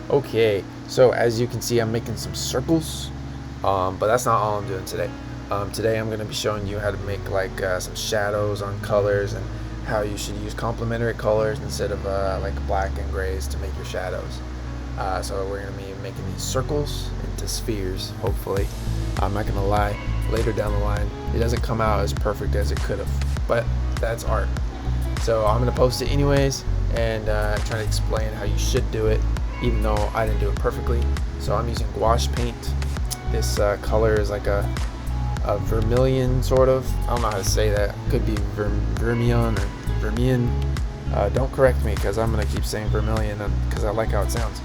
Okay, so as you can see, I'm making some circles, but that's not all I'm doing today. Today I'm going to be showing you how to make like some shadows on colors and how you should use complementary colors instead of like black and grays to make your shadows. So we're going to be making these circles into spheres, hopefully. I'm not going to lie, later down the line, it doesn't come out as perfect as it could have, but that's art. So I'm going to post it anyways and try to explain how you should do it, even though I didn't do it perfectly. So I'm using gouache paint. This color is like a vermilion sort of. I don't know how to say that. Could be vermilion or vermilion. Don't correct me because I'm going to keep saying vermilion because I like how it sounds.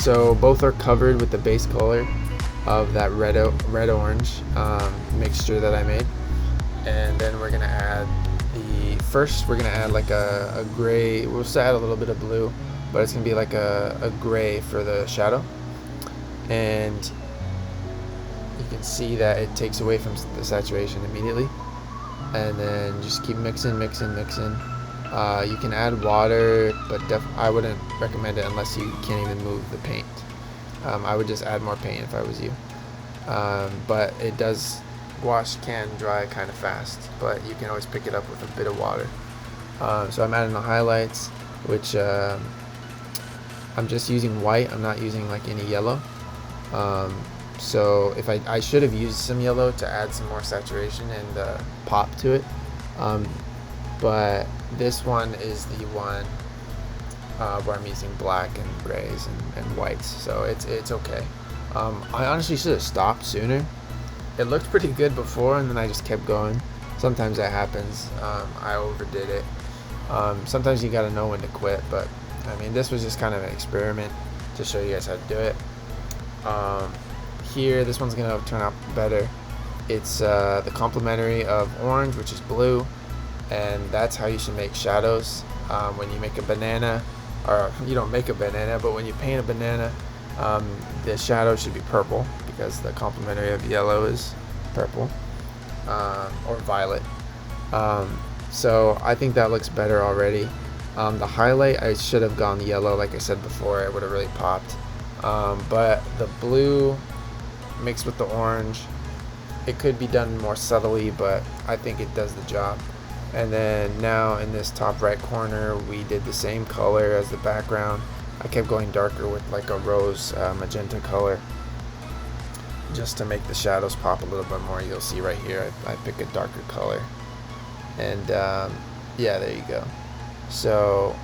So both are covered with the base color of that red orange mixture that I made. And then we're going to add we're going to add like a gray. We'll just add a little bit of blue, but it's going to be like a gray for the shadow. And you can see that it takes away from the saturation immediately. And then just keep mixing. You can add water, but I wouldn't recommend it unless you can't even move the paint. I would just add more paint if I was you. But gouache can dry kind of fast, but you can always pick it up with a bit of water. So I'm adding the highlights, which I'm just using white. I'm not using like any yellow. So if I should have used some yellow to add some more saturation and pop to it, but this one is the one where I'm using black and grays and whites, so it's okay. I honestly should have stopped sooner. It looked pretty good before, and then I just kept going. Sometimes that happens. I overdid it. Sometimes you gotta know when to quit, but I mean, this was just kind of an experiment to show you guys how to do it. Here, this one's gonna turn out better. It's the complementary of orange, which is blue, and that's how you should make shadows. When you make a banana, or you don't make a banana, but when you paint a banana, the shadow should be purple because the complementary of yellow is purple or violet. So I think that looks better already. The highlight, I should have gone yellow like I said before. It would have really popped. But the blue mixed with the orange, it could be done more subtly, but I think it does the job. And then now in this top right corner, we did the same color as the background. I kept going darker with like a rose magenta color just to make the shadows pop a little bit more. You'll see right here I pick a darker color, and yeah, there you go. So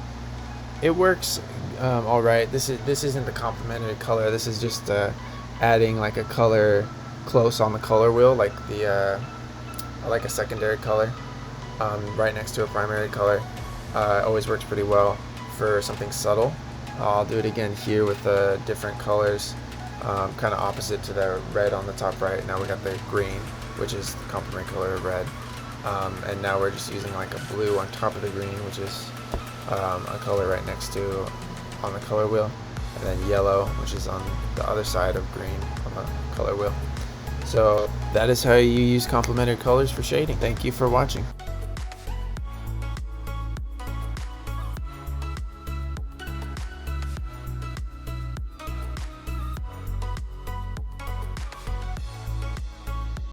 it works all right. This isn't the complementary color. This is just adding like a color close on the color wheel, like like a secondary color right next to a primary color. Always works pretty well for something subtle. I'll do it again here with different colors, kind of opposite to the red on the top right. Now we got the green, which is the complementary color of red, and now we're just using like a blue on top of the green, which is a color right next to on the color wheel, and then yellow, which is on the other side of green on the color wheel. So that is how you use complementary colors for shading. Thank you for watching.